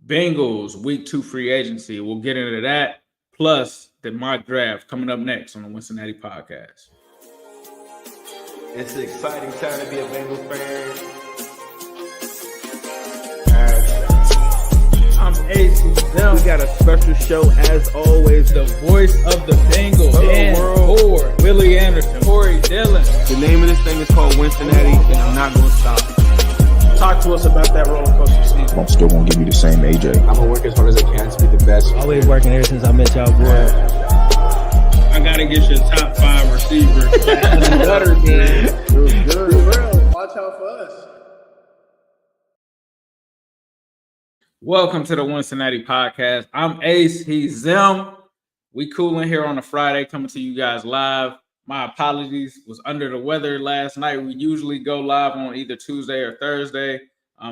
Bengals week 2 free agency. We'll get into that. Plus the mock draft coming up next on the Wincinnati podcast. It's an exciting time to be a Bengals fan. I'm Ace and Zim. We got a special show as always. The voice of the Bengals. Dan Ford, Willie Anderson, Corey Dillon. The name of this thing is called Wincinnati, and I'm not going to stop. Talk to us about that roller coaster season. I'm still going to give you the same AJ. I'm going to work as hard as I can to be the best. Always working ever since I met y'all, boy. I got to get your top 5 receivers. Better, man. Good. Watch out for us. Welcome to the Cincinnati podcast. I'm Ace. He's Zim. We cooling here on a Friday, coming to you guys live. My apologies. Was under the weather last night. We usually go live on either Tuesday or Thursday.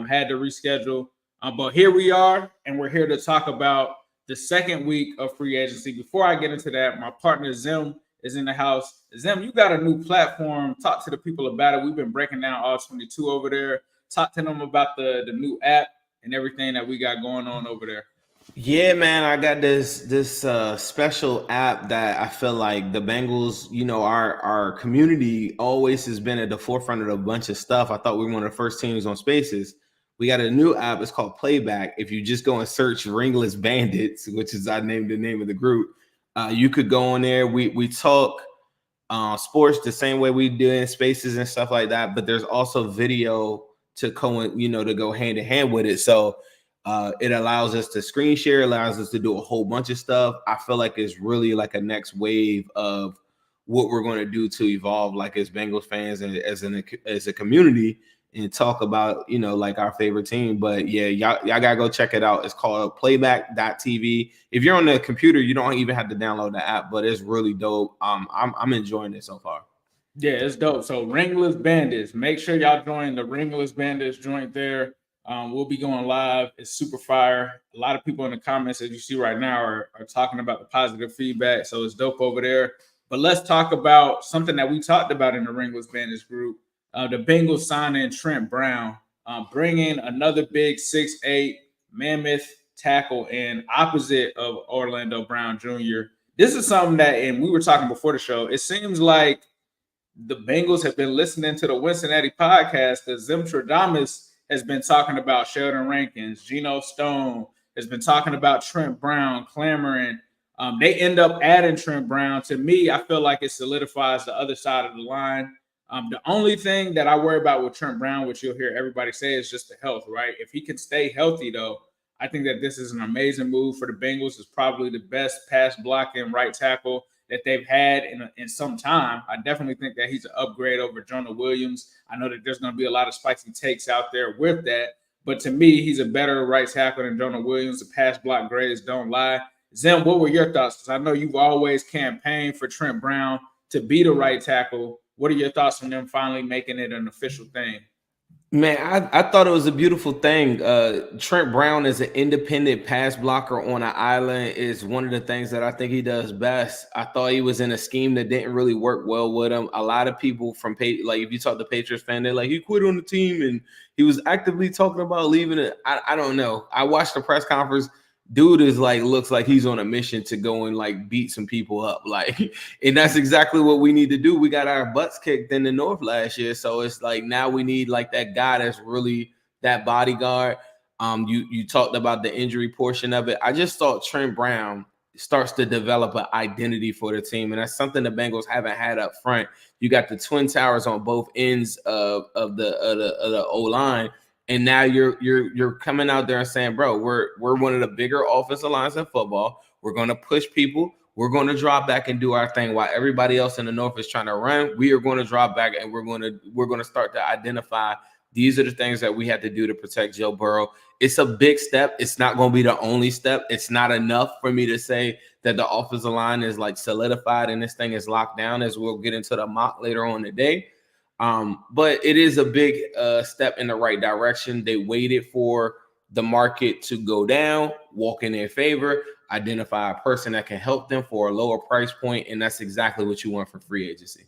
Had to reschedule. But here we are, and we're here to talk about the second week of free agency. Before I get into that, my partner Zim is in the house. Zim, you got a new platform. Talk to the people about it. We've been breaking down all 22 over there. Talk to them about the new app and everything that we got going on over there. Yeah, man, I got this special app that I feel like the Bengals, our community always has been at the forefront of a bunch of stuff. I thought we were one of the first teams on Spaces. We got a new app. It's called Playback. If you just go and search Ringless Bandits, which is I named the name of the group, you could go on there. We talk sports the same way we do in Spaces and stuff like that, but there's also video to go hand in hand with it. So it allows us to screen share, allows us to do a whole bunch of stuff. I feel like it's really like a next wave of what we're going to do to evolve, like as Bengals fans and as a community, and talk about like our favorite team. But yeah, y'all gotta go check it out. It's called Playback.tv. If you're on the computer, you don't even have to download the app, but it's really dope. I'm enjoying it so far. Yeah, it's dope. So Ringless Bandits, make sure y'all join the Ringless Bandits joint there. We'll be going live. It's super fire. A lot of people in the comments, as you see right now, are talking about the positive feedback. So it's dope over there. But let's talk about something that we talked about in the Ringless Bandits group. The Bengals signing Trent Brown, bringing another big 6'8" mammoth tackle in opposite of Orlando Brown Jr. This is something that, and we were talking before the show, it seems like the Bengals have been listening to the Cincinnati podcast because Zim Tradamus has been talking about Sheldon Rankins. Geno Stone has been talking about Trent Brown, clamoring. They end up adding Trent Brown. To me, I feel like it solidifies the other side of the line. The only thing that I worry about with Trent Brown, which you'll hear everybody say, is just the health, right? If he can stay healthy, though, I think that this is an amazing move for the Bengals. It's probably the best pass blocking right tackle that they've had in some time. I definitely think that he's an upgrade over Jonah Williams. I know that there's going to be a lot of spicy takes out there with that, but to me, he's a better right tackle than Jonah Williams. The pass block grades don't lie. Zim, what were your thoughts? Because I know you've always campaigned for Trent Brown to be the right tackle. What are your thoughts on them finally making it an official thing? Man, I thought it was a beautiful thing. Trent Brown as an independent pass blocker on an island is one of the things that I think he does best. I thought he was in a scheme that didn't really work well with him. A lot of people if you talk to Patriots fan, they're like, he quit on the team and he was actively talking about leaving it. I don't know. I watched the press conference. Dude is looks like he's on a mission to go and beat some people up. And that's exactly what we need to do. We got our butts kicked in the North last year. So it's now we need that guy that's really that bodyguard. You talked about the injury portion of it. I just thought Trent Brown starts to develop an identity for the team. And that's something the Bengals haven't had up front. You got the Twin Towers on both ends of the O-line. And now you're coming out there and saying, bro, we're one of the bigger offensive lines in football. We're going to push people. We're going to drop back and do our thing while everybody else in the North is trying to run. We are going to drop back and we're going to start to identify these are the things that we have to do to protect Joe Burrow. It's a big step. It's not going to be the only step. It's not enough for me to say that the offensive line is solidified and this thing is locked down, as we'll get into the mock later on today. But it is a big step in the right direction. They waited for the market to go down, walk in their favor, identify a person that can help them for a lower price point, and that's exactly what you want for free agency.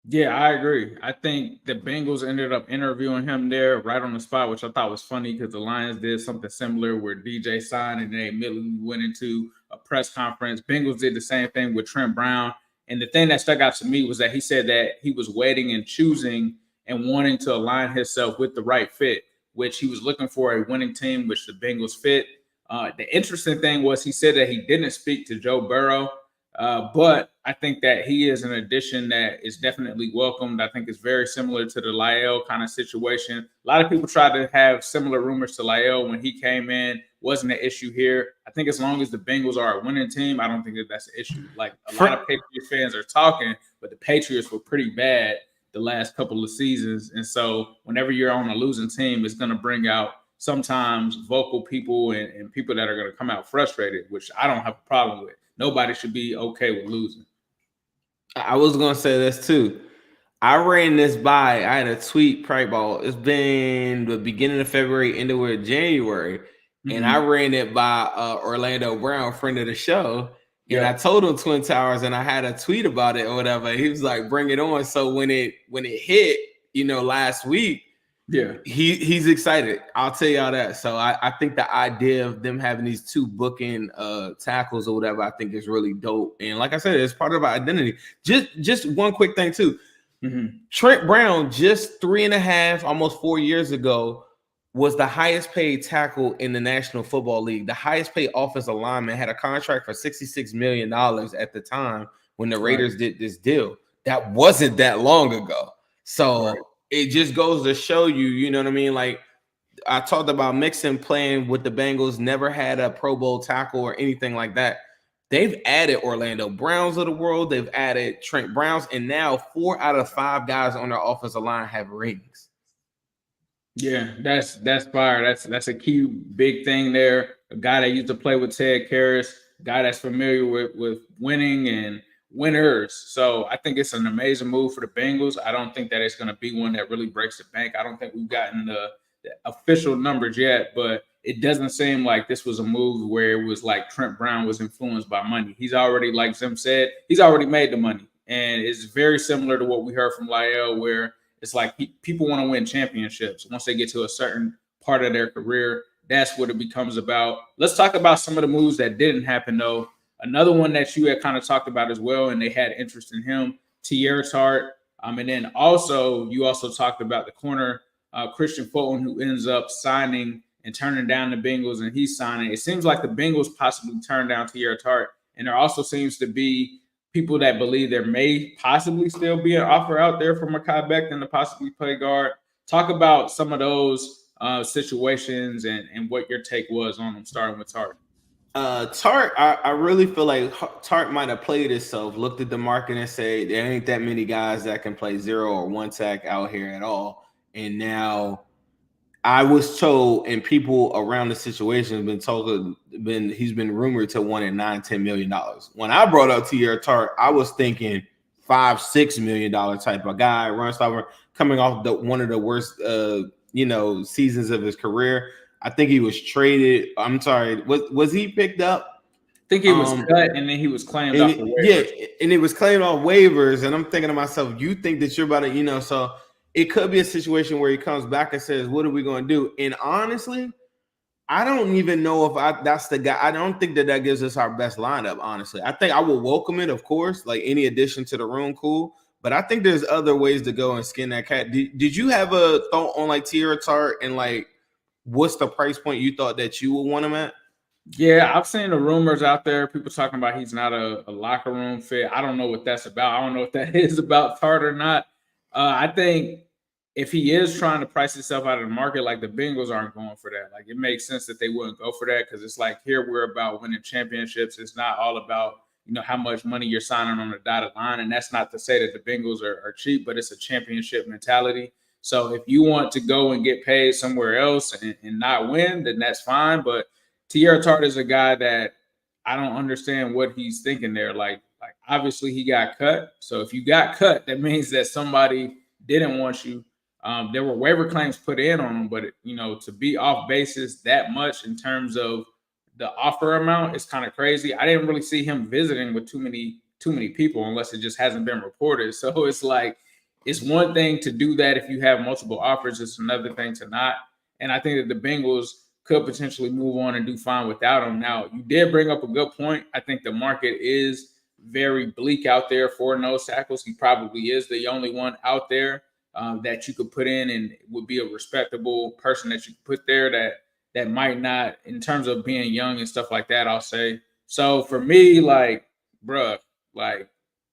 Yeah, I agree. I think the Bengals ended up interviewing him there right on the spot, which I thought was funny because the Lions did something similar where DJ signed and they immediately went into a press conference. Bengals did the same thing with Trent Brown. And the thing that stuck out to me was that he said that he was waiting and choosing and wanting to align himself with the right fit, which he was looking for a winning team, which the Bengals fit. The interesting thing was he said that he didn't speak to Joe Burrow. But I think that he is an addition that is definitely welcomed. I think it's very similar to the Lyle kind of situation. A lot of people tried to have similar rumors to Lyle when he came in. Wasn't an issue here. I think as long as the Bengals are a winning team, I don't think that that's an issue. Like a lot of Patriots fans are talking, but the Patriots were pretty bad the last couple of seasons. And so whenever you're on a losing team, it's going to bring out sometimes vocal people and people that are going to come out frustrated, which I don't have a problem with. Nobody should be okay with losing. I was gonna say this too. I ran this by. I had a tweet probably about it's been the beginning of February, end of January, and I ran it by Orlando Brown, friend of the show. And I told him Twin Towers, and I had a tweet about it or whatever. He was like, "Bring it on!" So when it hit, last week, he's excited. I'll tell y'all that. So I think the idea of them having these two booking tackles or whatever, I think is really dope. And like I said, it's part of our identity. Just one quick thing too. Trent Brown, just 3.5, almost 4 years ago, was the highest paid tackle in the National Football League. The highest paid offensive lineman, had a contract for $66 million at the time when the Raiders did this deal. That wasn't that long ago. So it just goes to show you, you know what I mean? Like I talked about Mixon playing with the Bengals, never had a Pro Bowl tackle or anything like that. They've added Orlando Browns of the world. They've added Trent Browns, and now 4 out of 5 guys on their offensive line have rings. Yeah, that's fire. That's a key big thing there. A guy that used to play with Ted Karras, a guy that's familiar with winning and winners. So I think it's an amazing move for the Bengals. I don't think that it's going to be one that really breaks the bank. I don't think we've gotten the official numbers yet, but it doesn't seem like this was a move where it was like Trent Brown was influenced by money. He's already, like Zim said, he's already made the money. And it's very similar to what we heard from Lyle, where it's like people want to win championships. Once they get to a certain part of their career, that's what it becomes about. Let's talk about some of the moves that didn't happen, though. Another one that you had kind of talked about as well, and they had interest in him, Teair Tart. And then you also talked about the corner, Kristian Fulton, who ends up signing and turning down the Bengals, and he's signing. It seems like the Bengals possibly turned down Teair Tart, and there also seems to be people that believe there may possibly still be an offer out there for Mekhi Becton to possibly play guard. Talk about some of those situations and what your take was on them, starting with Tart. Tart, I really feel like Tart might have played himself, looked at the market and said, there ain't that many guys that can play 0 or 1 tech out here at all. And now I was told, and people around the situation have been told, he's been rumored to want $9-10 million. When I brought up Teair Tart, I was thinking $5-6 million type of guy, run stopper, coming off one of the worst, seasons of his career. I think he was traded. I'm sorry, was he picked up? I think he was cut, and then he was claimed off the waivers. Yeah, and it was claimed off waivers. And I'm thinking to myself, you think that you're about to, so it could be a situation where he comes back and says, what are we going to do? And honestly, I don't even know if that's the guy. I don't think that gives us our best lineup, honestly. I think I will welcome it, of course, like any addition to the room, cool. But I think there's other ways to go and skin that cat. Did you have a thought on like Teair Tart and like what's the price point you thought that you would want him at? Yeah, I've seen the rumors out there. People talking about he's not a locker room fit. I don't know what that's about. I don't know if that is about Tart or not. I think if he is trying to price himself out of the market, like the Bengals aren't going for that. Like it makes sense that they wouldn't go for that because it's like here we're about winning championships. It's not all about how much money you're signing on the dotted line. And that's not to say that the Bengals are cheap, but it's a championship mentality. So if you want to go and get paid somewhere else and not win, then that's fine. But Teair Tart is a guy that I don't understand what he's thinking there. Like obviously he got cut. So if you got cut, that means that somebody didn't want you. There were waiver claims put in on him, but to be off basis that much in terms of the offer amount is kind of crazy. I didn't really see him visiting with too many people unless it just hasn't been reported. So it's like it's one thing to do that if you have multiple offers. It's another thing to not. And I think that the Bengals could potentially move on and do fine without him. Now, you did bring up a good point. I think the market is very bleak out there for nose tackles. He probably is the only one out there that you could put in and would be a respectable person that you could put there that might not, in terms of being young and stuff like that, I'll say. So for me, like, bruh, like,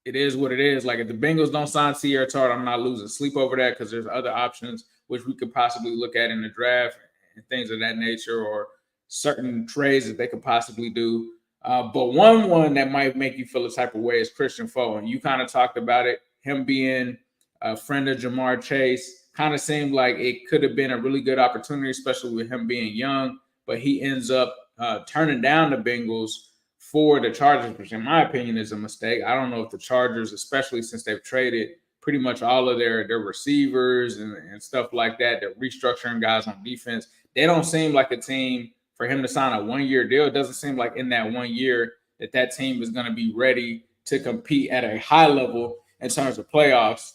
it is what it is. Like, if the Bengals don't sign Teair Tart, I'm not losing sleep over that because there's other options which we could possibly look at in the draft and things of that nature, or certain trades that they could possibly do. But one that might make you feel a type of way is Kristian Fulton. You kind of talked about it. Him being a friend of Jamar Chase kind of seemed like it could have been a really good opportunity, especially with him being young. But he ends up turning down the Bengals for the Chargers, which in my opinion is a mistake. I don't know if the Chargers, especially since they've traded pretty much all of their receivers and stuff like that, they're restructuring guys on defense. They don't seem like a team for him to sign a one-year deal. It doesn't seem like in that 1 year that team is going to be ready to compete at a high level in terms of playoffs.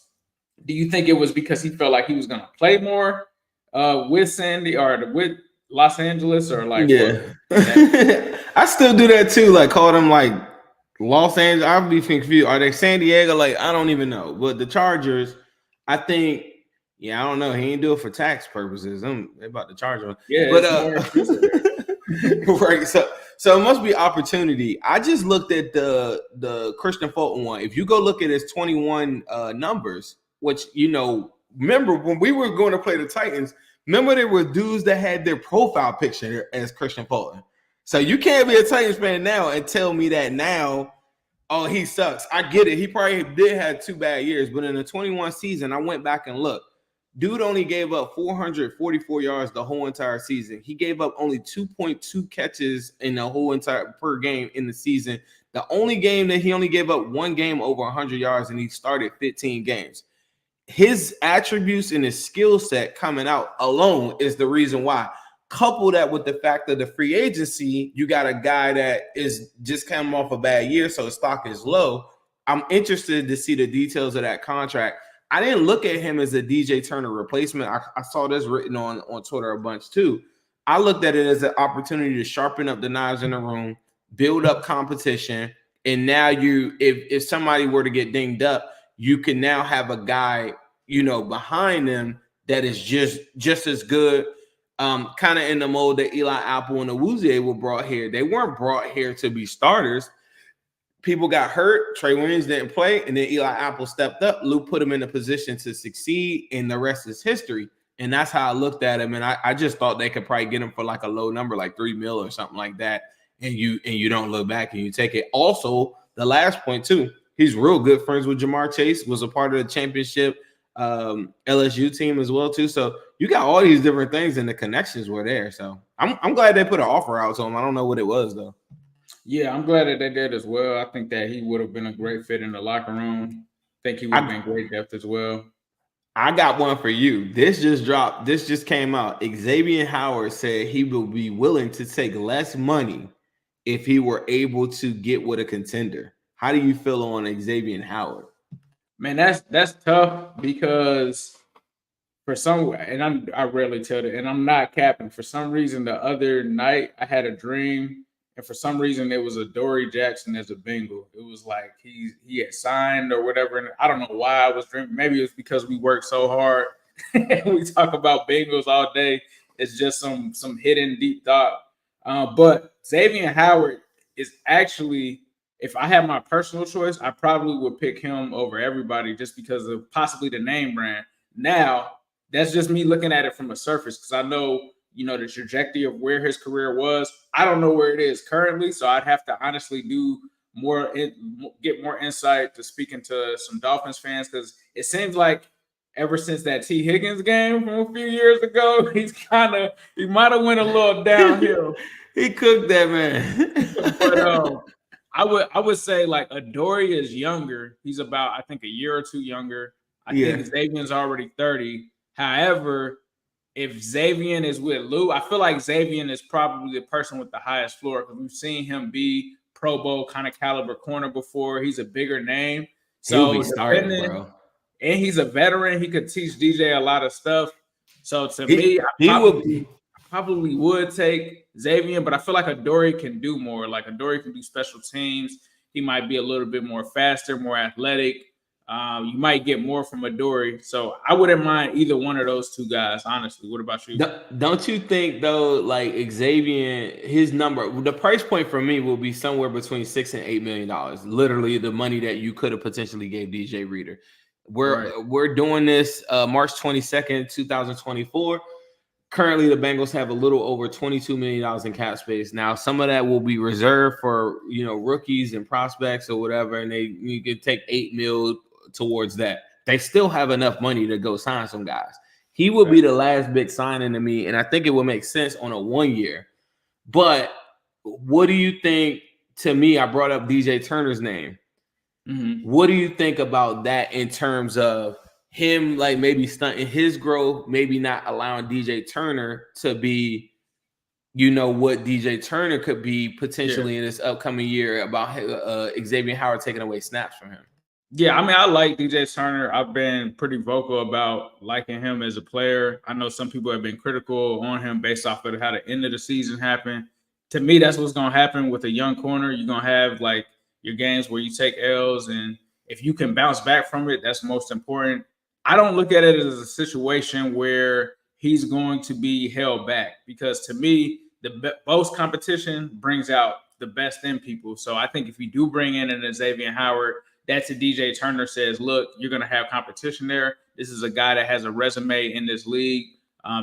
Do you think it was because he felt like he was going to play more with Sandy or with Los Angeles, or like? Yeah, I still do that too. Like, call them like Los Angeles. I'll be confused. Are they San Diego? Like, I don't even know. But the Chargers, I think, I don't know. He ain't do it for tax purposes. They about to charge him. Yeah, but right. So it must be opportunity. I just looked at the Kristian Fulton one. If you go look at his 21 numbers, which, remember when we were going to play the Titans, remember there were dudes that had their profile picture as Kristian Fulton. So you can't be a Titans fan now and tell me that now, oh, he sucks. I get it. He probably did have 2 bad years, but in the 21 season, I went back and looked. Dude only gave up 444 yards the whole entire season. He gave up only 2.2 catches in the whole entire per game in the season. The only game that he only gave up one game over 100 yards, and he started 15 games. His attributes and his skill set coming out alone is the reason why. Couple that with the fact of the free agency, you got a guy that is just coming off a bad year, so his stock is low. I'm interested to see the details of that contract. I didn't look at him as a DJ Turner replacement. I saw this written on Twitter a bunch too. I looked at it as an opportunity to sharpen up the knives in the room, build up competition, and now if somebody were to get dinged up, you can now have a guy, behind them that is just as good. Kind of in the mode that Eli Apple and Awuzie were brought here. They weren't brought here to be starters. People got hurt. Trey Williams didn't play, and then Eli Apple stepped up. Lou put him in a position to succeed, and the rest is history. And that's how I looked at him. And I just thought they could probably get him for like a low number, like $3 million or something like that. And you don't look back and you take it. Also, the last point too, he's real good friends with Jamar Chase, was a part of the championship LSU team as well too. So you got all these different things, and the connections were there. So I'm glad they put an offer out to him. I don't know what it was though. Yeah, I'm glad that they did as well. I think that he would have been a great fit in the locker room. I think he would have been great depth as well. I got one for you. This just dropped. This just came out. Xavien Howard said he will be willing to take less money if he were able to get with a contender. How do you feel on Xavien Howard? Man, that's tough because for some, and I rarely tell it, and I'm not capping. For some reason, the other night I had a dream, and for some reason it was Adoree Jackson as a Bengal. It was like he had signed or whatever, and I don't know why I was dreaming. Maybe it was because we worked so hard. We talk about Bengals all day. It's just some hidden deep thought. But Xavien Howard is actually, if I had my personal choice, I probably would pick him over everybody just because of possibly the name brand. Now, that's just me looking at it from a surface because I know, the trajectory of where his career was. I don't know where it is currently, so I'd have to honestly do more, get more insight to speaking to some Dolphins fans because it seems like ever since that T. Higgins game from a few years ago, he might have went a little downhill. He cooked that man. But I would say like Adoree is younger. He's about, I think, a year or two younger. I think Xavien's already 30. However, if Xavien is with Lou, I feel like Xavien is probably the person with the highest floor because we've seen him be Pro Bowl kind of caliber corner before. He's a bigger name. So he'll be starting, bro. and he's a veteran. He could teach DJ a lot of stuff. So to me, I probably would take Xavien, but I feel like Adoree can do more. Like Adoree can do special teams. He might be a little bit more faster, more athletic. You might get more from Adoree. So I wouldn't mind either one of those two guys, honestly. What about you? Don't you think, though, like Xavien, his number, the price point for me will be somewhere between $6 and $8 million. Literally the money that you could have potentially gave DJ Reader. We're doing this March 22nd, 2024. Currently, the Bengals have a little over $22 million in cap space. Now, some of that will be reserved for, rookies and prospects or whatever, and you can take $8 million towards that. They still have enough money to go sign some guys. He will be the last big signing to me, and I think it will make sense on a 1 year. But what do you think? To me, I brought up DJ Turner's name. Mm-hmm. What do you think about that in terms of him, like maybe stunting his growth, maybe not allowing DJ Turner to be, what DJ Turner could be potentially in this upcoming year, about Xavien Howard taking away snaps from him? Yeah, I mean, I like DJ Turner. I've been pretty vocal about liking him as a player. I know some people have been critical on him based off of how the end of the season happened. To me, that's what's going to happen with a young corner. You're going to have like your games where you take L's, and if you can bounce back from it, that's most important. I don't look at it as a situation where he's going to be held back, because to me, the most competition brings out the best in people. So I think if you do bring in an Xavien Howard, that's a DJ Turner says, look, you're going to have competition there. This is a guy that has a resume in this league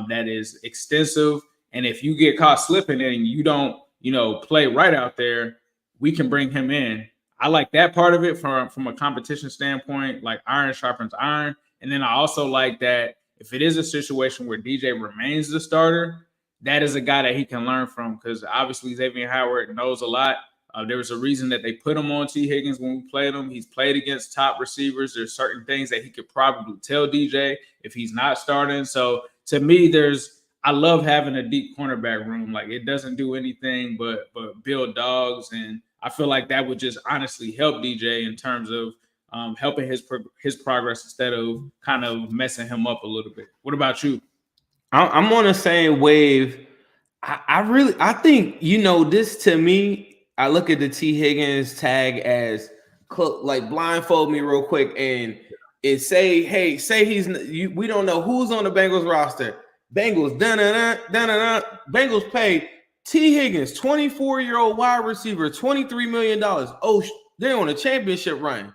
that is extensive. And if you get caught slipping and you don't, play right out there, we can bring him in. I like that part of it from a competition standpoint, like iron sharpens iron. And then I also like that if it is a situation where DJ remains the starter, that is a guy that he can learn from, because obviously Xavien Howard knows a lot. There was a reason that they put him on T. Higgins when we played him. He's played against top receivers. There's certain things that he could probably tell DJ if he's not starting. So to me, I love having a deep cornerback room. Like, it doesn't do anything but build dogs. And I feel like that would just honestly help DJ in terms of helping his progress instead of kind of messing him up a little bit. What about you? I'm on the same wave. I think, this to me, I look at the T. Higgins tag as like blindfold me real quick and say we don't know who's on the Bengals roster. Bengals, Bengals pay T. Higgins, 24-year-old wide receiver, $23 million. Oh, they're on a championship run.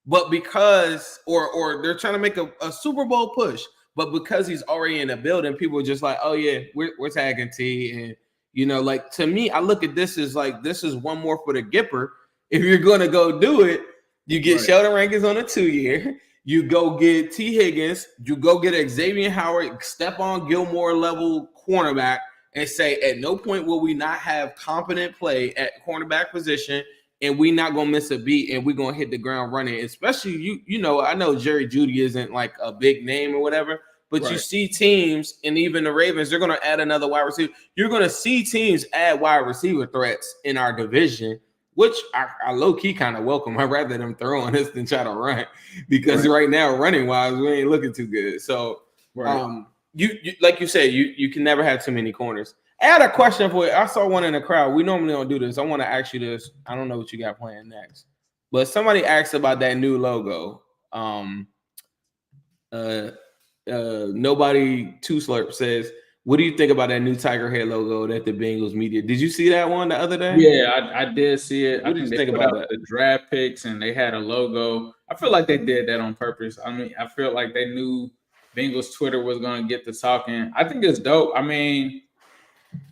But because, or they're trying to make a Super Bowl push, but because he's already in the building, people are just like, oh yeah, we're tagging T. And like, to me, I look at this as like, this is one more for the Gipper. If you're gonna go do it, you get Sheldon Rankins on a 2-year. You go get T. Higgins. You go get Xavien Howard, Stephon Gilmore level cornerback, and say at no point will we not have competent play at cornerback position, and we not gonna miss a beat, and we're gonna hit the ground running. Especially I know Jerry Jeudy isn't like a big name or whatever, but you see teams, and even the Ravens, they're gonna add another wide receiver. You're gonna see teams add wide receiver threats in our division, which I low-key kind of welcome. I'd rather them throw on us than try to run, because right now, running-wise, we ain't looking too good. So, you like you said, you can never have too many corners. I had a question for you. I saw one in the crowd. We normally don't do this. I want to ask you this. I don't know what you got planned next, but somebody asked about that new logo. Nobody Two Slurp says, what do you think about that new tiger head logo that the Bengals media? Did you see that one the other day? Yeah, I did see it. What did you think about that? The draft picks, and they had a logo. I feel like they did that on purpose. I mean, I feel like they knew Bengals Twitter was going to get the talking. I think it's dope. I mean,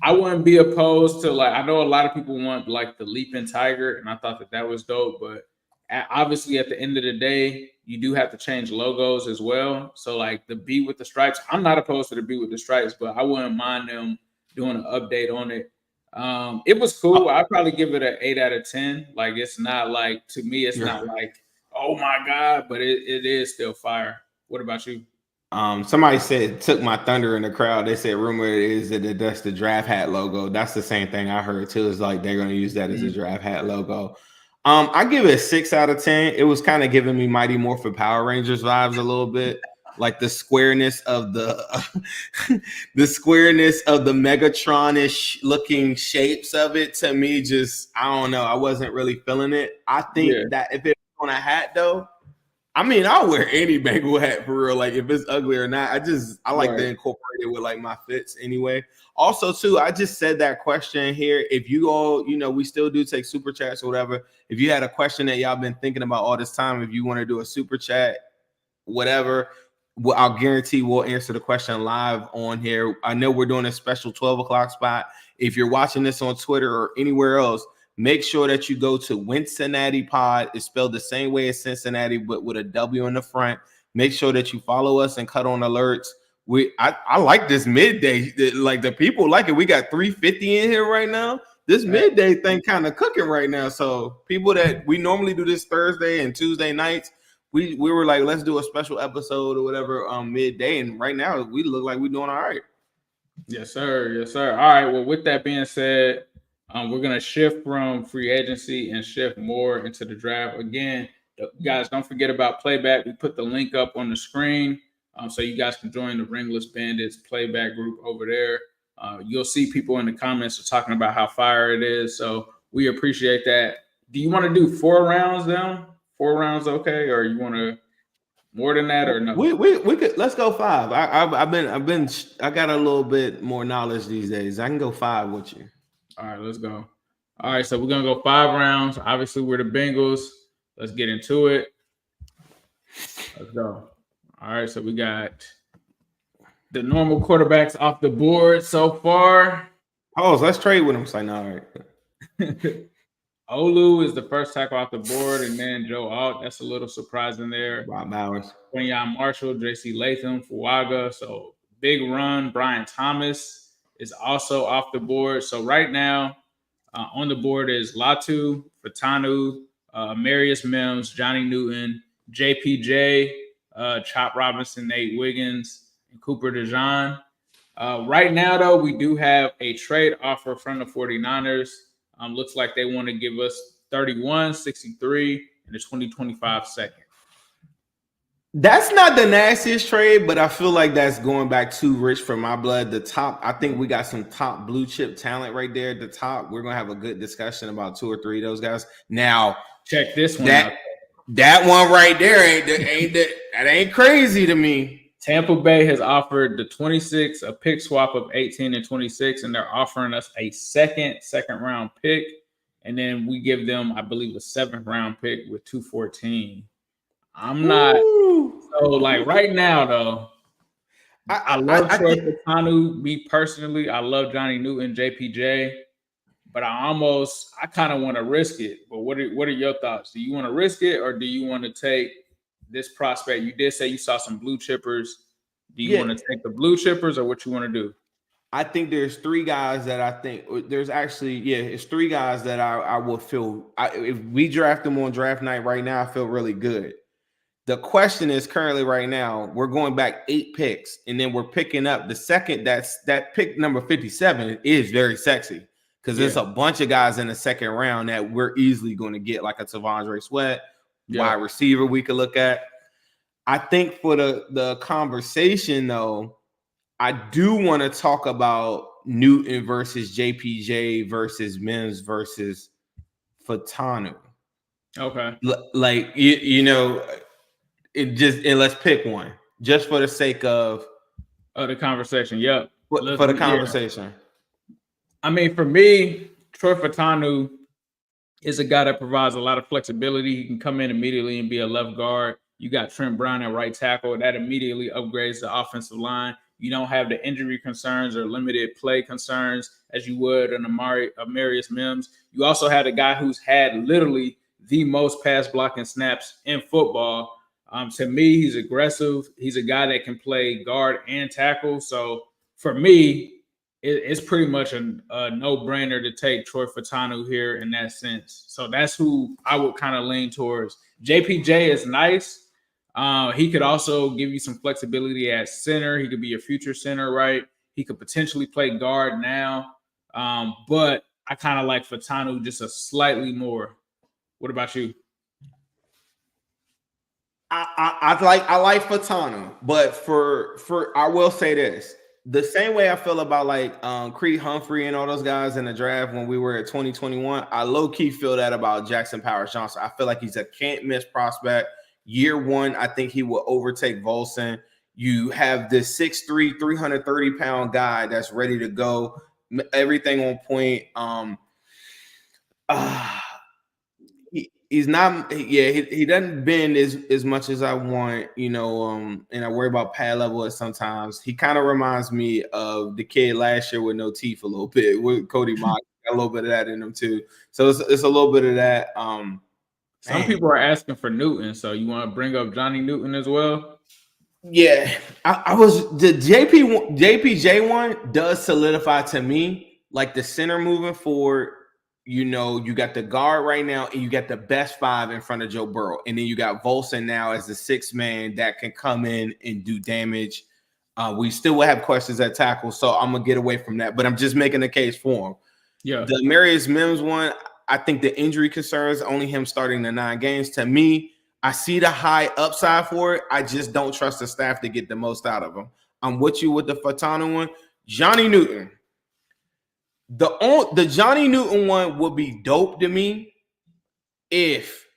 I wouldn't be opposed to, like, I know a lot of people want like the leaping tiger, and I thought that was dope, but obviously at the end of the day, you do have to change logos as well. So like the B with the stripes, I'm not opposed to the B with the stripes, but I wouldn't mind them doing an update on it. It was cool. I'd probably give it an 8 out of 10. Like, it's not like, to me, it's not like, oh my God, but it is still fire. What about you? Somebody said, took my thunder in the crowd. They said, rumor is that that's the draft hat logo. That's the same thing I heard too. It's like they're going to use that as a draft hat logo. I give it a 6 out of 10. It was kind of giving me Mighty Morphin Power Rangers vibes a little bit, like the squareness of the the squareness of the Megatron-ish looking shapes of it. To me, just I don't know. I wasn't really feeling it. I think that if it's on a hat, though, I mean, I'll wear any Bengal hat for real. Like if it's ugly or not, I like to incorporate it with like my fits anyway. Also, too, I just said that question here. If you all, we still do take super chats or whatever. If you had a question that y'all been thinking about all this time, if you want to do a super chat, whatever, I'll guarantee we'll answer the question live on here. I know we're doing a special 12 o'clock spot. If you're watching this on Twitter or anywhere else, make sure that you go to Wincinnati Pod. It's spelled the same way as Cincinnati, but with a W in the front. Make sure that you follow us and cut on alerts. I like this midday. Like the people like it. We got 350 in here right now. This midday thing kind of cooking right now. So people that we normally do this Thursday and Tuesday nights, we were like, let's do a special episode or whatever midday. And right now we look like we're doing all right. Yes, sir. Yes, sir. All right. Well, with that being said, we're going to shift from free agency and shift more into the draft. Again, guys, don't forget about playback. We put the link up on the screen so you guys can join the Ringless Bandits playback group over there. You'll see people in the comments are talking about how fire it is. So we appreciate that. Do you want to do 4 rounds then? 4 rounds okay? Or you want to more than that or no? We could let's go 5. I got a little bit more knowledge these days. I can go 5 with you. All right, let's go. All right, so we're going to go 5 rounds. Obviously, we're the Bengals. Let's get into it. Let's go. All right, so we got the normal quarterbacks off the board so far. Oh, let's trade with him. Say no. All right. Olu is the first tackle off the board, and then Joe Alt. That's a little surprising there. Rob Bowers. Quinyon Marshall, JC Latham, Fuaga. So big run. Brian Thomas is also off the board. So right now on the board is Latu, Fautanu, Amarius Mims, Johnny Newton, JPJ, Chop Robinson, Nate Wiggins, and Cooper DeJean. Right now, though, we do have a trade offer from the 49ers. Looks like they want to give us 31, 63, and a 2025 second. That's not the nastiest trade, but I feel like that's going back too rich for my blood. The top, I think we got some top blue chip talent right there at the top. We're gonna have a good discussion about 2 or 3 of those guys. Now, check this one out. That one right there ain't crazy to me. Tampa Bay has offered the 26 a pick swap of 18 and 26, and they're offering us a second round pick, and then we give them, I believe, a 7th round pick with 214. I'm not so like right now though. I love Troy Fautanu. Me personally, I love Johnny Newton, JPJ, but I kind of want to risk it. But what are your thoughts? Do you want to risk it or do you want to take this prospect? You did say you saw some blue chippers. Do you want to take the blue chippers or what you want to do? I think there's 3 guys that I think there's actually, it's 3 guys that I will feel if we draft them on draft night right now, I feel really good. The question is currently right now, we're going back 8 picks and then we're picking up the second. That pick number 57 is very sexy because there's a bunch of guys in the second round that we're easily going to get, like a Tavondre Sweat, wide receiver we could look at. I think for the conversation though, I do want to talk about Newton versus JPJ versus Mims versus Fautanu. Okay. Like, and let's pick one just for the sake of the conversation. Yep. For the conversation. I mean, for me, Troy Fautanu is a guy that provides a lot of flexibility. He can come in immediately and be a left guard. You got Trent Brown at right tackle. That immediately upgrades the offensive line. You don't have the injury concerns or limited play concerns as you would an Amarius Mims. You also had a guy who's had literally the most pass blocking snaps in football. To me, he's aggressive. He's a guy that can play guard and tackle. So for me, it's pretty much a no-brainer to take Troy Fautanu here in that sense. So that's who I would kind of lean towards. JPJ is nice. He could also give you some flexibility at center. He could be a future center, right? He could potentially play guard now. But I kind of like Fautanu just a slightly more. What about you? I like Fautanu, but for I will say this. The same way I feel about like Creed Humphrey and all those guys in the draft when we were at 2021, I low-key feel that about Jackson Powers Johnson. I feel like he's a can't-miss prospect. Year one, I think he will overtake Volson. You have this 6'3", 330-pound guy that's ready to go. Everything on point. He's not, he doesn't bend as much as I want, and I worry about pad level at sometimes. He kind of reminds me of the kid last year with no teeth a little bit, with Cody Mock. Got a little bit of that in him too. So it's a little bit of that. Some people are asking for Newton, so you want to bring up Johnny Newton as well? Yeah, I was the JPJ one does solidify to me like the center moving forward. You got the guard right now, and you got the best 5 in front of Joe Burrow, and then you got Volson now as the 6th man that can come in and do damage. We still will have questions at tackle, so I'm gonna get away from that. But I'm just making the case for him. Yeah, the Amarius Mims one, I think the injury concerns only him starting the 9 games. To me, I see the high upside for it. I just don't trust the staff to get the most out of him. I'm with you with the Fautanu one, Johnny Newton. The Johnny Newton one would be dope to me if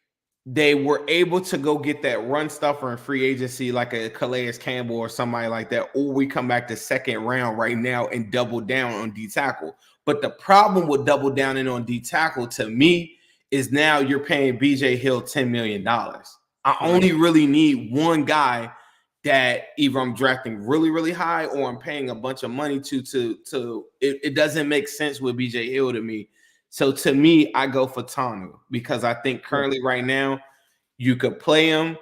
they were able to go get that run stuffer in free agency like a Calais Campbell or somebody like that, or we come back to second round right now and double down on D tackle. But the problem with double downing on D tackle to me is now you're paying BJ Hill $10 million. I only really need one guy that either I'm drafting really, really high or I'm paying a bunch of money to it doesn't make sense with BJ Hill to me. So to me, I go for Tanu because I think currently right now you could play him.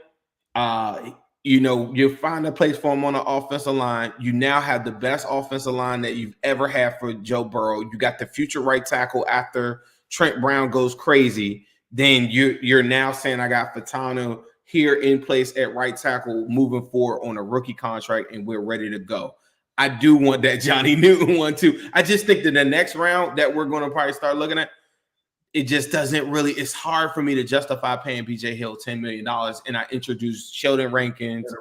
You find a place for him on the offensive line. You now have the best offensive line that you've ever had for Joe Burrow. You got the future right tackle after Trent Brown goes crazy. Then you're now saying I got Fautanu here in place at right tackle moving forward on a rookie contract, and we're ready to go. I do want that Johnny Newton one too. I just think that the next round that we're going to probably start looking at, it just doesn't really, it's hard for me to justify paying BJ Hill $10 million. And I introduced Sheldon Rankins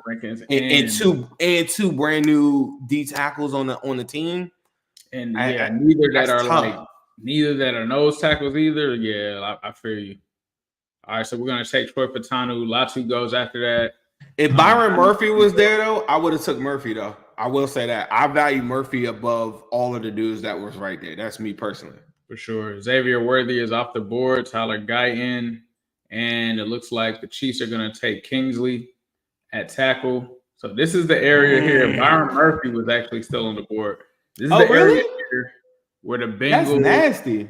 and two brand new D tackles on the team. And neither that are nose tackles either. Yeah, I feel you. All right, so we're going to take Troy Fautanu. Latu goes after that. If Byron Murphy was there, though, I would have took Murphy, though. I will say that. I value Murphy above all of the dudes that was right there. That's me personally. For sure. Xavier Worthy is off the board. Tyler Guyton. And it looks like the Chiefs are going to take Kingsley at tackle. So this is the area here. Byron Murphy was actually still on the board. This is the area here where the Bengals. That's nasty.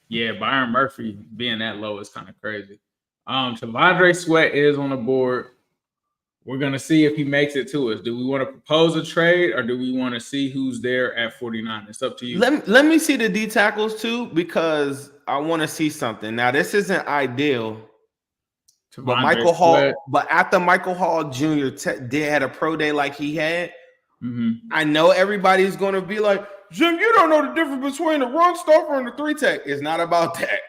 Yeah, Byron Murphy being that low is kind of crazy. T'Vondre Sweat is on the board. We're going to see if he makes it to us. Do we want to propose a trade or do we want to see who's there at 49? It's up to you. Let me see the D tackles too, because I want to see something. Now, this isn't ideal. But Michael Hall, but after Michael Hall Jr. had a pro day like he had, I know everybody's going to be like, Jim, you don't know the difference between the run stuffer and the 3-tech. It's not about that.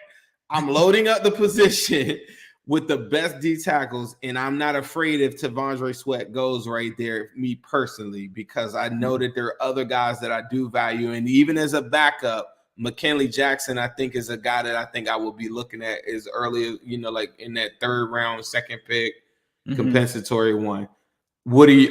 I'm loading up the position with the best D tackles, and I'm not afraid if T'Vondre Sweat goes right there, me personally, because I know that there are other guys that I do value. And even as a backup, McKinley Jackson, I think, is a guy that I think I will be looking at as early, like in that 3rd round, 2nd pick, compensatory one. What are you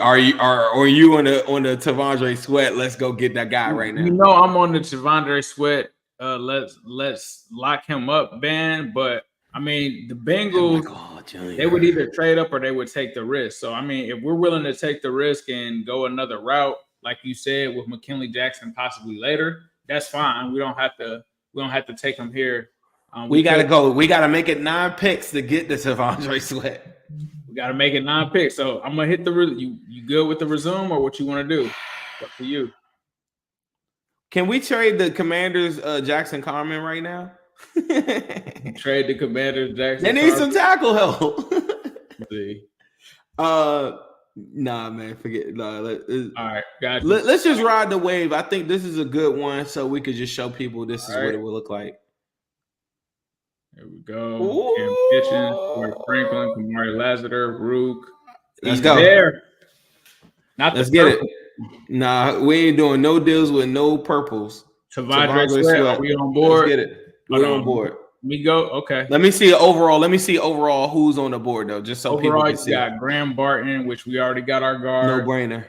on the T'Vondre Sweat? Let's go get that guy right now. I'm on the T'Vondre Sweat. Let's lock him up, Ben. But I mean, the Bengals, they would either trade up or they would take the risk. So I mean, if we're willing to take the risk and go another route, like you said, with McKinley Jackson possibly later, that's fine. We don't have to take him here. We gotta go. We gotta make it 9 picks to get the T'Vondre Sweat. We gotta make it 9 picks. So I'm gonna hit you good with the resume or what you want to do? Up to you. Can we trade the Commanders Jackson Carman right now? Trade the Commanders Jackson. They need some tackle help. See. Nah, man, forget. Nah, all right, gotcha. Let's just ride the wave. I think this is a good one, so we could just show people this is what it will look like. There we go. Cam Kitchen, Corey Franklin, Kamari Lassiter, Rook. Let's He's go. there. Not Let's the get purple. it. Nah, we ain't doing no deals with no purples. Tavondre Sweat, are we on board? Let's get it. We're on board. We go. Okay. Let me see overall who's on the board though, just so people Overall, can see. you got Graham Barton, which we already got our guard. No brainer.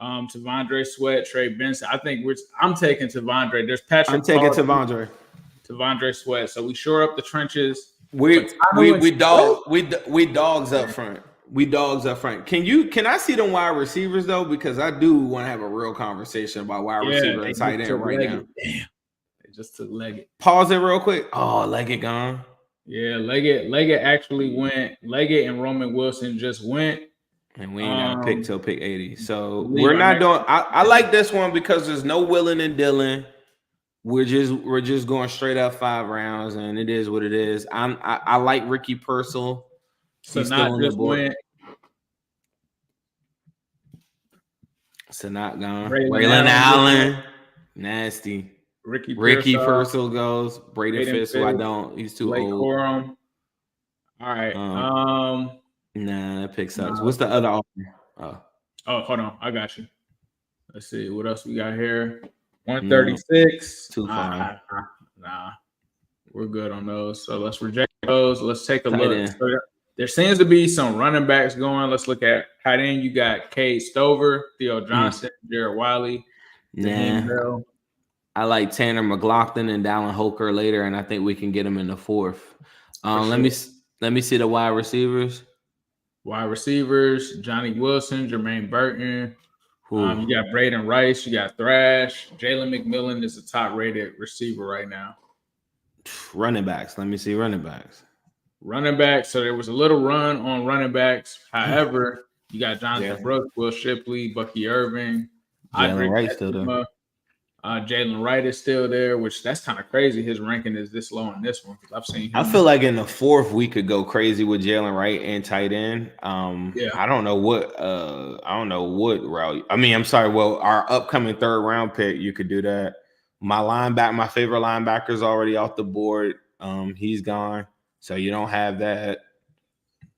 Tavondre Sweat, Trey Benson. I think I'm taking Tavondre. There's Patrick. I'm taking Tavondre. Tavondre Sweat. So we shore up the trenches. We dogs up front. We dogs up front. Can I see them wide receivers though? Because I do want to have a real conversation about wide receiver and tight end right now. Damn. They just took Leggett. Pause it real quick. Oh, Leggett gone. Yeah, Leggett actually went. Leggett and Roman Wilson just went. And we ain't got to pick till pick 80. So we're not doing I like this one because there's no willing and dealing. We're just going straight up 5 rounds, and it is what it is. I like Ricky Purcell. So not just went. So not gone. Raylan Allen. Nasty. Ricky Purcell goes. Braden Fissel, I don't. He's too old. Corum. All right. Nah, that pick sucks. What's the other offer? Oh, hold on. I got you. Let's see. What else we got here? 136. Too far. Nah. We're good on those. So let's reject those. Let's take a look. So there seems to be some running backs going. Let's look at tight end. You got Cade Stover, Theo Johnson, Jared Wiley. Nah. I like Tanner McLaughlin and Dallin Holker later, and I think we can get him in the 4th. Let me see the wide receivers. Wide receivers, Johnny Wilson, Jermaine Burton. You got Braden Rice. You got Thrash. Jalen McMillan is the top-rated receiver right now. Running backs. Let me see running backs. Running backs. So there was a little run on running backs. However, you got Jonathan Brooks, Will Shipley, Bucky Irving. Jalen Wright still there. Jalen Wright is still there, which that's kind of crazy. His ranking is this low in this one because I've seen him. I feel like in the 4th we could go crazy with Jalen Wright and tight end. I don't know what route. I mean, I'm sorry. Well, our upcoming 3rd round pick, you could do that. My favorite linebacker is already off the board. He's gone, so you don't have that.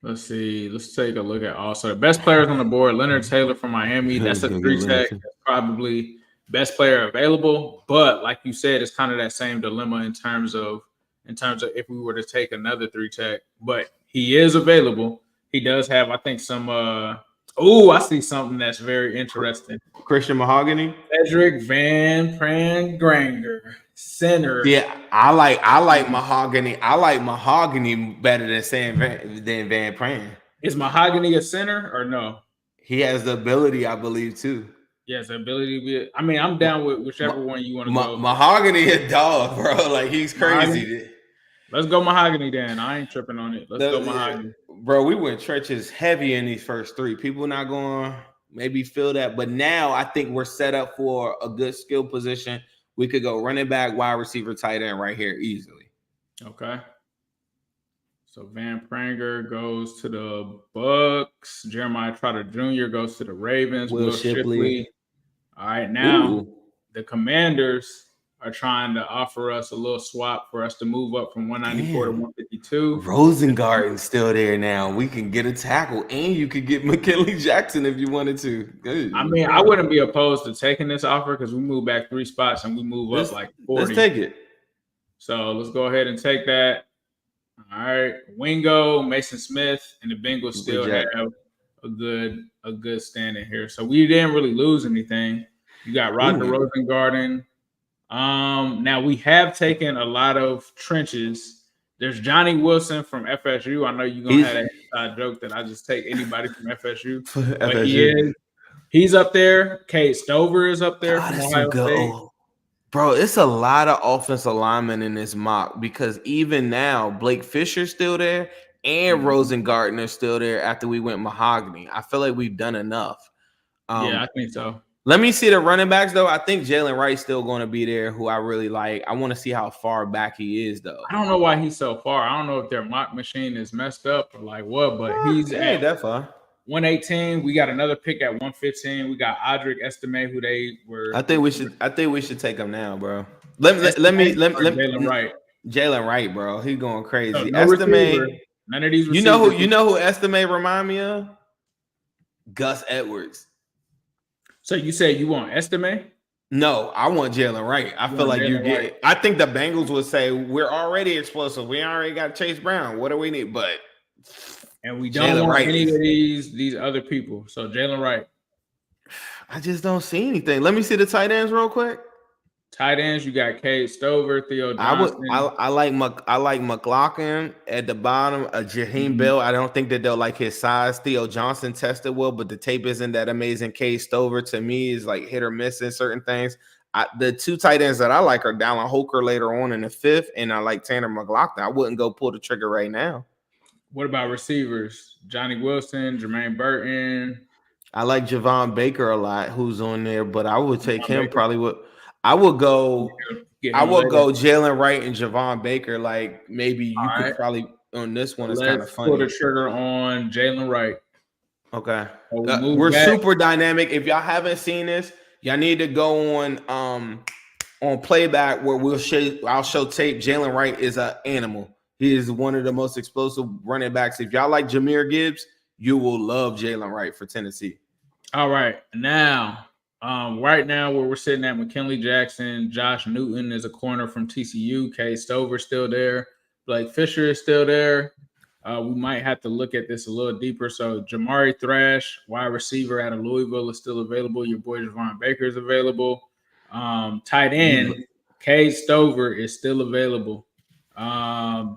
Let's see. Let's take a look at also the best players on the board. Leonard Taylor from Miami. That's a 3-tech. Probably best player available, but like you said, it's kind of that same dilemma in terms of if we were to take another 3-tech, but he is available. He does have, I think, some I see something that's very interesting. Christian Mahogany, Cedric Van Prangranger, center. Yeah, I like Mahogany. I like Mahogany better than Van Pran. Is Mahogany a center or no? He has the ability, I believe, too. Yes, the ability to be. I mean, I'm down with whichever one you want to go. Mahogany a dog, bro. Like, he's crazy. Let's go Mahogany, Dan. I ain't tripping on it. Let's go Mahogany. Bro, we went trenches heavy in these first 3. People not going to maybe feel that. But now I think we're set up for a good skill position. We could go running back, wide receiver, tight end right here easily. Okay. So Van Pranger goes to the Bucks. Jeremiah Trotter Jr. goes to the Ravens. Will Shipley. All right, now the Commanders are trying to offer us a little swap for us to move up from 194 to 152. Rosengarten's still there now. We can get a tackle, and you could get McKinley Jackson if you wanted to. Good. I mean, I wouldn't be opposed to taking this offer because we move back 3 spots and we move up like 40. Let's take it. So let's go ahead and take that. All right, Wingo, Mason Smith, and the Bengals still have a good standing here. So we didn't really lose anything. You got Roger Rosengarten. Now we have taken a lot of trenches. There's Johnny Wilson from FSU. I know you're gonna have that inside joke that I just take anybody from FSU. But he's up there. Cade Stover is up there from Ohio State. Bro, it's a lot of offensive linemen in this mock because even now, Blake Fisher's still there and Rosengarten is still there after we went Mahogany. I feel like we've done enough. Yeah, I think so. Let me see the running backs, though. I think Jalen Wright's still going to be there, who I really like. I want to see how far back he is, though. I don't know why he's so far. I don't know if their mock machine is messed up or like what, but he's at that far. 118. We got another pick at 115. We got Audric Estime, who they were. I think we should take him now, bro. Let me. Jalen Wright. Jalen Wright, bro. He's going crazy. No receiver. None of these receivers. You know who Estimate remind me of? Gus Edwards. So you say you want Estimate? No, I want Jalen Wright. I feel like you get. I think the Bengals would say we're already explosive. We already got Chase Brown. What do we need? But we don't want any of these other people. So Jalen Wright. I just don't see anything. Let me see the tight ends real quick. Tight ends, you got Cade Stover, Theo Johnson. I like McLaughlin at the bottom. Jaheim Bell. I don't think that they'll like his size. Theo Johnson tested well, but the tape isn't that amazing. Cade Stover to me is like hit or miss in certain things. The two tight ends that I like are Dallin Holker later on in the 5th, and I like Tanner McLaughlin. I wouldn't go pull the trigger right now. What about receivers? Johnny Wilson, Jermaine Burton. I like Javon Baker a lot, who's on there, but I would take him probably. I would go Jalen Wright and Javon Baker. Like maybe you could probably on this one. It's kind of funny. Pull the trigger on Jalen Wright. Okay, we're super dynamic. If y'all haven't seen this, y'all need to go on playback where I'll show tape. Jalen Wright is an animal. He is one of the most explosive running backs. If y'all like Jahmyr Gibbs, you will love Jalen Wright for Tennessee. All right, now. Right now, where we're sitting at McKinley Jackson, Josh Newton is a corner from TCU. Cade Stover still there. Blake Fisher is still there. We might have to look at this a little deeper. So Jamari Thrash, wide receiver out of Louisville, is still available. Your boy Javon Baker is available. Tight end, Cade Stover is still available.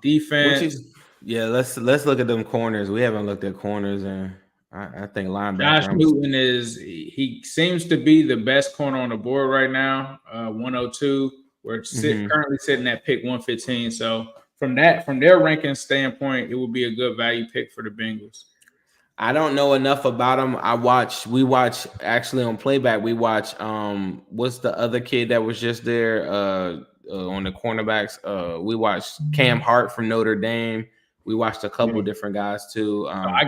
Defense. Let's look at them corners. We haven't looked at corners and I think linebacker. Josh Newton he seems to be the best corner on the board right now. 102. We're currently sitting at pick 115. So from their ranking standpoint, it would be a good value pick for the Bengals. I don't know enough about him. We watch actually on playback. We watch what's the other kid that was just there on the cornerbacks? We watched Cam Hart from Notre Dame. We watched a couple different guys too. I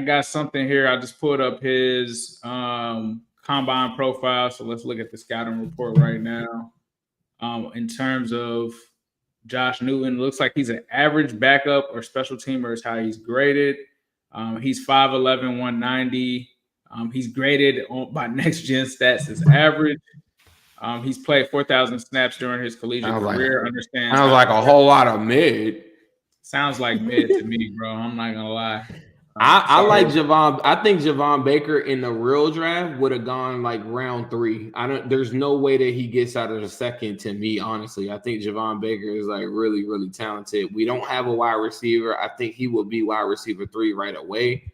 got something here. I just pulled up his combine profile. So let's look at the scouting report right now. In terms of Josh Newton, looks like he's an average backup or special teamer is how he's graded. He's 5'11", 190. He's graded by Next Gen Stats as average. He's played 4,000 snaps during his collegiate career. Sounds like a whole lot of mid. Sounds like mid to me, bro. I'm not gonna lie. I like Javon. I think Javon Baker in the real draft would have gone like round 3. There's no way that he gets out of the second to me, honestly. I think Javon Baker is like really, really talented. We don't have a wide receiver. I think he will be wide receiver 3 right away.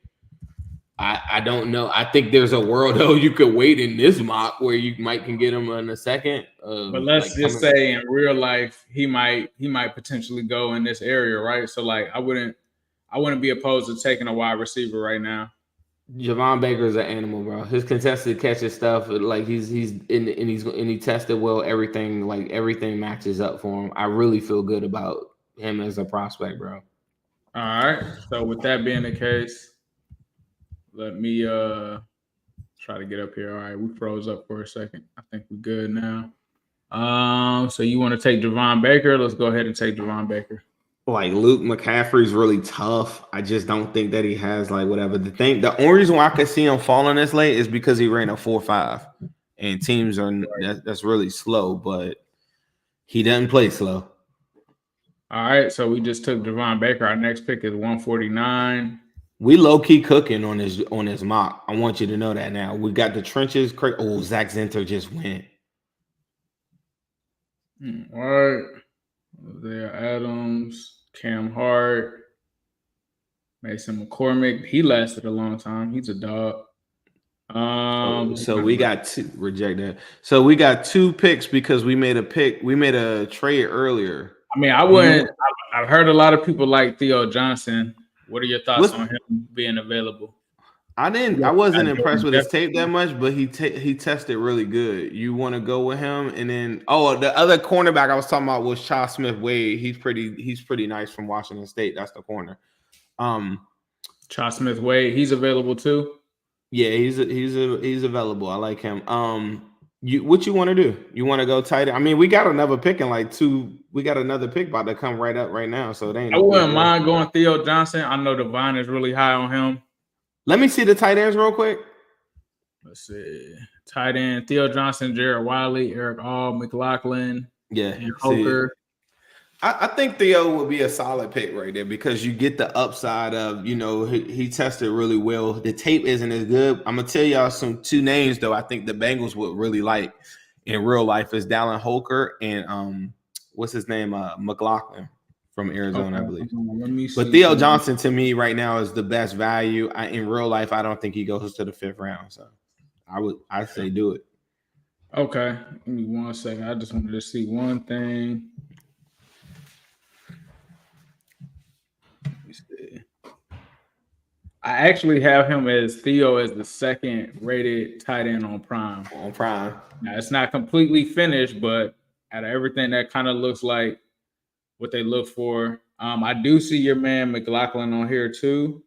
I don't know. I think there's a world though you could wait in this mock where you can get him in a second. But let's just say in real life he might potentially go in this area, right? So like I wouldn't be opposed to taking a wide receiver right now. Javon Baker is an animal, bro. His contested catches stuff, like he tested well. Everything matches up for him. I really feel good about him as a prospect, bro. All right. So with that being the case. Let me try to get up here. All right, we froze up for a second. I think we're good now. So you want to take Javon Baker? Let's go ahead and take Javon Baker. Like Luke McCaffrey's really tough. I just don't think that he has like whatever. The only reason why I could see him falling this late is because he ran a 4.5, and teams that's really slow. But he doesn't play slow. All right, so we just took Javon Baker. Our next pick is 149. We low-key cooking on his mock. I want you to know that now. We got the trenches. Oh, Zach Zinter just went. All right. There, Adams, Cam Hart, Mason McCormick. He lasted a long time. He's a dog. So we got two. Reject that. So we got 2 picks because we made a pick. We made a trade earlier. I mean, I wouldn't. I've heard a lot of people like Theo Johnson. What are your thoughts on him being available? I wasn't impressed with his tape that much, but he tested really good. You want to go with him, and then the other cornerback I was talking about was Cha Smith-Wade. He's pretty nice from Washington State. That's the corner. Cha Smith-Wade, he's available too. Yeah, he's available. I like him. What you want to do? You want to go tight end? I mean, we got another pick in like 2. We got another pick about to come right up right now. So they ain't. I wouldn't mind going Theo Johnson. I know Devine is really high on him. Let me see the tight ends real quick. Let's see. Tight end, Theo Johnson, Jared Wiley, Eric All, McLaughlin, and Hoker. I think Theo would be a solid pick right there because you get the upside of, he tested really well. The tape isn't as good. I'm going to tell y'all 2 names, though, I think the Bengals would really like in real life is Dallin Hoker and what's his name? McLaughlin from Arizona, I believe. Let me see. But Theo Johnson, to me, right now is the best value. In real life, I don't think he goes to the 5th round. So I'd say do it. Okay. Give me 1 second. I just wanted to see one thing. I actually have him as Theo as the 2nd rated tight end on Prime. Now, it's not completely finished, but out of everything, that kind of looks like what they look for. I do see your man McLaughlin on here too.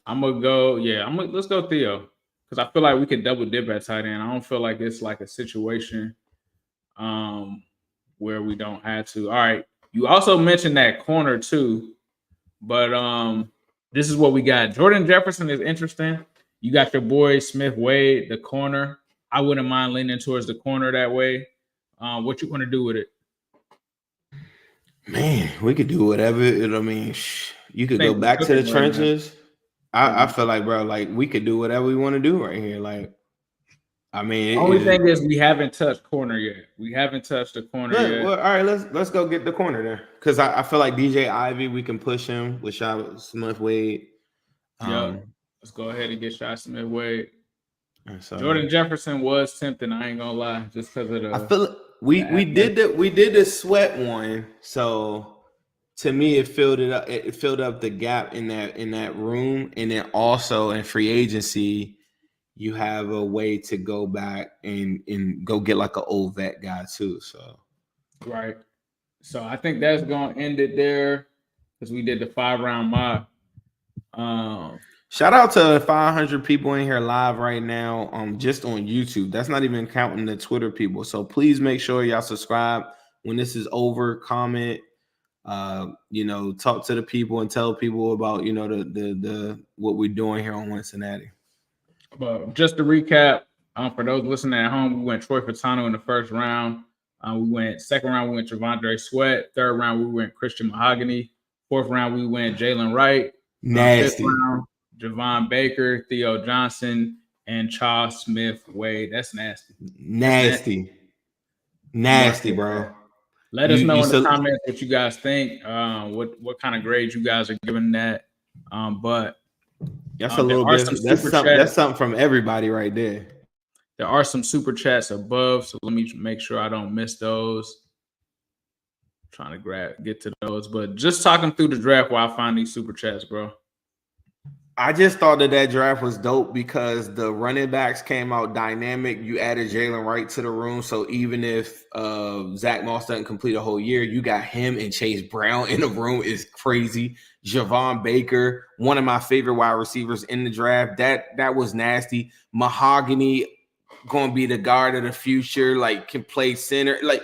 I'm gonna go. Yeah, let's go Theo because I feel like we could double dip at tight end. I don't feel like it's like a situation where we don't have to. All right. You also mentioned that corner too, but this is what we got. Jordan Jefferson is interesting. You got your boy Smith Wade, the corner. I wouldn't mind leaning towards the corner that way. What you want to do with it? Man, we could do whatever. You could go back to the trenches. I feel like, bro, like we could do whatever we want to do right here. Like, the only thing is we haven't touched corner yet. We haven't touched the corner yet. Well, all right, let's go get the corner there because I feel like DJ Ivy, we can push him with Smith Wade. Let's go ahead and get Shot Smith Wade. So, Jordan Jefferson was tempting. I ain't gonna lie, just because of the. I feel like we did the sweat one. So to me, it filled it up. It filled up the gap in that room, and then also in free agency, you have a way to go back and go get like an old vet guy too. So right. So I think that's gonna end it there because we did the 5-round mock. Shout out to 500 people in here live right now, just on YouTube. That's not even counting the Twitter people. So please make sure y'all subscribe when this is over. Comment, talk to the people and tell people about the what we're doing here on Wincinnati. But just to recap, for those listening at home, we went Troy Fautanu in the 1st round. We went 2nd round, we went Javondre Sweat. 3rd round, we went Christian Mahogany. 4th round, we went Jalen Wright. Nasty. 5th round, Javon Baker, Theo Johnson, and Charles Smith Wade. That's nasty. Nasty, bro. Let us know in the comments what you guys think. What kind of grades you guys are giving that. But that's a little bit. That's something from everybody right there. There are some super chats above, so let me make sure I don't miss those. I'm trying to get to those, but just talking through the draft while I find these super chats, bro. I just thought that draft was dope because the running backs came out dynamic. You added Jalen Wright to the room, so even if Zach Moss doesn't complete a whole year, you got him and Chase Brown in the room is crazy. Javon Baker, one of my favorite wide receivers in the draft. That was nasty. Mahogany going to be the guard of the future, like can play center. Like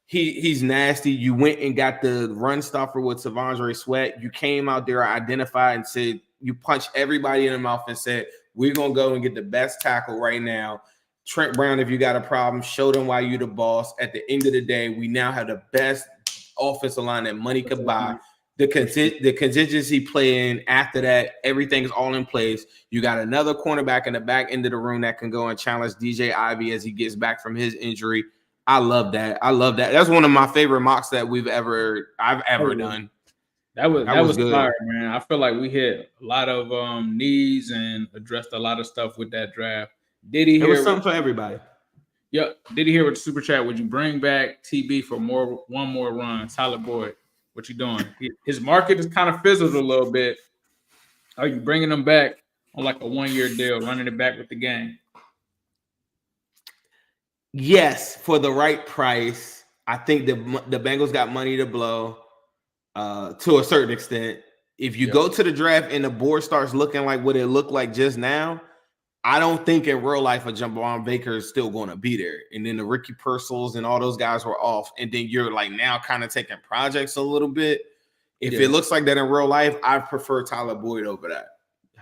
he's nasty. You went and got the run stopper with Savondre Sweat. You came out there, identified, and said you punched everybody in the mouth and said, we're going to go and get the best tackle right now. Trent Brown, if you got a problem, show them why you the boss. At the end of the day, we now have the best offensive line that money could buy. The contingency playing after that, everything's all in place. You got another cornerback in the back end of the room that can go and challenge DJ Ivy as he gets back from his injury. I love that. That's one of my favorite mocks that I've ever done. That was good, fire, man. I feel like we hit a lot of needs and addressed a lot of stuff with that draft. It was something for everybody. Yep. Did he hear with the super chat? Would you bring back TB for one more run? Tyler Boyd, what you doing? His market is kind of fizzled a little bit. Are you bringing him back on like a 1-year deal, running it back with the gang? Yes, for the right price. I think the Bengals got money to blow. To a certain extent, if you go to the draft and the board starts looking like what it looked like just now, I don't think in real life a Javon Baker is still going to be there. And then the Ricky Purcells and all those guys were off. And then you're like now kind of taking projects a little bit. If it looks like that in real life, I prefer Tyler Boyd over that.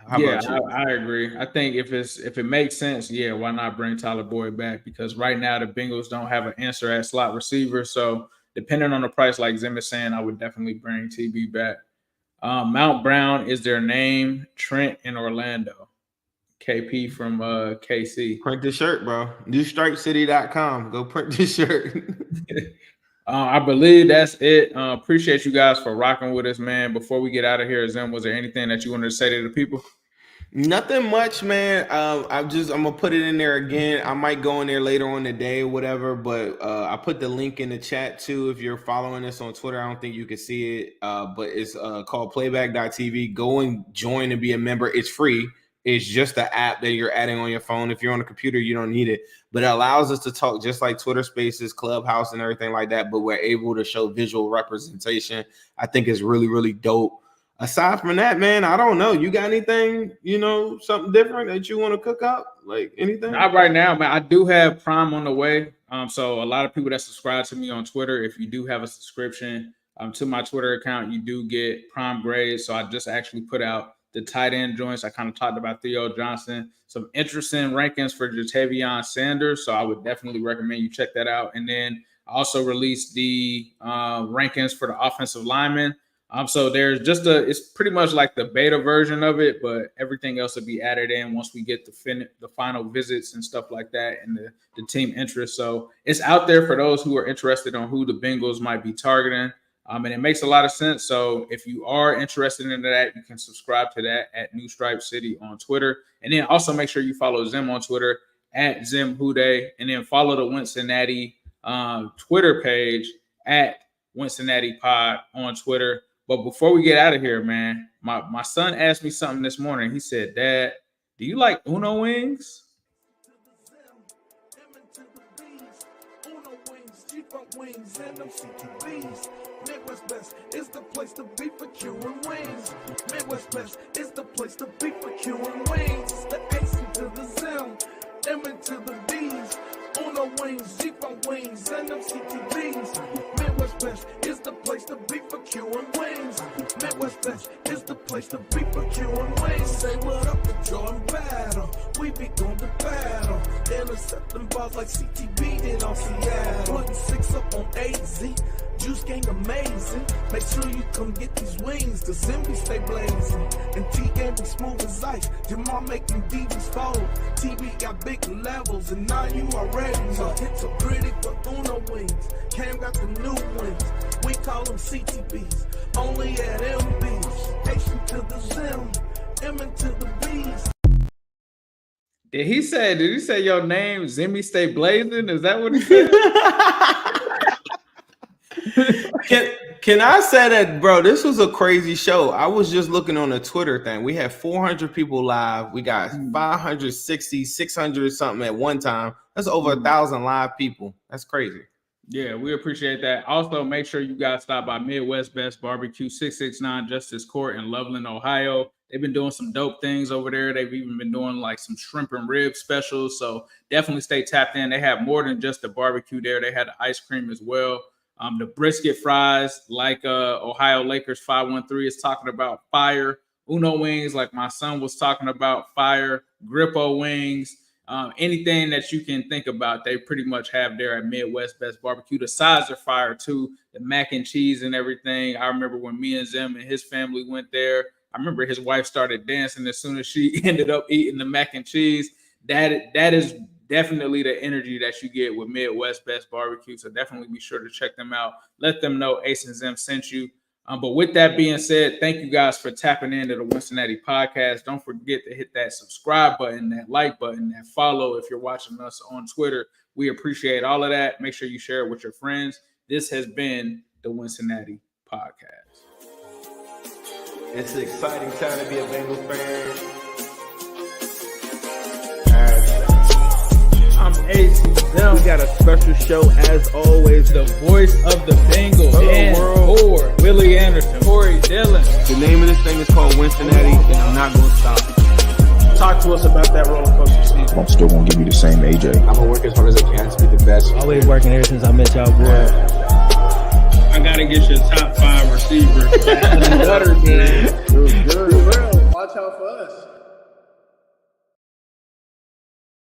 How about you? I agree. I think if it makes sense, why not bring Tyler Boyd back? Because right now the Bengals don't have an answer at slot receiver. So depending on the price, like Zim is saying, I would definitely bring TB back. Mount Brown is their name. Trent in Orlando. KP from KC. Print the shirt, bro. NewStripeCity.com. Go print this shirt. I believe that's it. Appreciate you guys for rocking with us, man. Before we get out of here, Zim, was there anything that you wanted to say to the people? Nothing much, man. I'm gonna put it in there again. I might go in there later on the day or whatever, but I put the link in the chat too. If you're following us on Twitter, I don't think you can see it, but it's called playback.tv. Go and join and be a member. It's free. It's just the app that you're adding on your phone. If you're on a computer, you don't need it. But it allows us to talk just like Twitter Spaces, Clubhouse, and everything like that. But we're able to show visual representation. I think it's really, really dope. Aside from that, man, I don't know. You got anything, something different that you want to cook up? Like anything? Not right now, man. I do have Prime on the way. So a lot of people that subscribe to me on Twitter, if you do have a subscription to my Twitter account, you do get Prime grades. So I just actually put out the tight end joints. I kind of talked about Theo Johnson, some interesting rankings for Jatavion Sanders. So I would definitely recommend you check that out. And then I also released the rankings for the offensive linemen. So there's it's pretty much like the beta version of it, but everything else will be added in once we get the final visits and stuff like that and the team interest. So it's out there for those who are interested on who the Bengals might be targeting. And it makes a lot of sense. So if you are interested in that, you can subscribe to that at New Stripe City on Twitter. And then also make sure you follow Zim on Twitter at Zim Houday. And then follow the Wincinnati Twitter page at Wincinnati Pod on Twitter. But before we get out of here, man, my son asked me something this morning. He said, "Dad, do you like Uno wings?" Wings and them CTVs. Midwest Best is the place to be for queuing wings. Midwest Best is the place to be for queuing wings. It's the Ace into the Zim, M into the B's. Uno wings, Jeep on wings, and them CTVs. Midwest Best is the place to be for queuing wings. Midwest Best is the place to be for queuing wings. Say what up to Jordan Battle. We be going to battle. Intercepting balls like CTB did on Seattle. Putting 6 up on AZ. Juice gang amazing. Make sure you come get these wings. The Zimby stay blazing. And T game be smooth as ice. Jamal making DBs fold. TB got big levels. And now you already know. It's so pretty for Uno wings. Cam got the new wings. We call them CTBs. Only at MBs. Nation to the Zim. M into the B's. Did he say your name, Zimmy Stay Blazing? Is that what he said? Can I say that, bro? This was a crazy show. I was just looking on the Twitter thing. We had 400 people live. We got 560, 600 something at one time. That's over 1,000 live people. That's crazy. Yeah, we appreciate that. Also, make sure you guys stop by Midwest Best Barbecue, 669 Justice Court in Loveland, Ohio. They've been doing some dope things over there. They've even been doing like some shrimp and rib specials. So definitely stay tapped in. They have more than just the barbecue there. They had the ice cream as well. The brisket fries, like Ohio Lakers 513 is talking about, fire. Uno wings, like my son was talking about, fire. Grippo wings. Anything that you can think about, they pretty much have there at Midwest Best Barbecue. The sides are fire too. The mac and cheese and everything. I remember when me and Zim and his family went there. I remember his wife started dancing as soon as she ended up eating the mac and cheese. That is definitely the energy that you get with Midwest Best Barbecue. So definitely be sure to check them out. Let them know Ace and Zim sent you. But with that being said, thank you guys for tapping into the Wincinnati podcast. Don't forget to hit that subscribe button, that like button, that follow if you're watching us on Twitter. We appreciate all of that. Make sure you share it with your friends. This has been the Wincinnati podcast. It's an exciting time to be a Bengals fan. I'm Ace and Zim. We got a special show as always. The voice of the Bengals. Dan Ford, Willie Anderson, Corey Dillon. The name of this thing is called Wincinnati, and I'm not going to stop. talk to us about that roller coaster season. I'm still gonna give you the same AJ. I'm gonna work as hard as I can to be the best. Always working ever since I met y'all, boy. I gotta get you a top 5 receiver. Better, man. It was good. Watch out for us.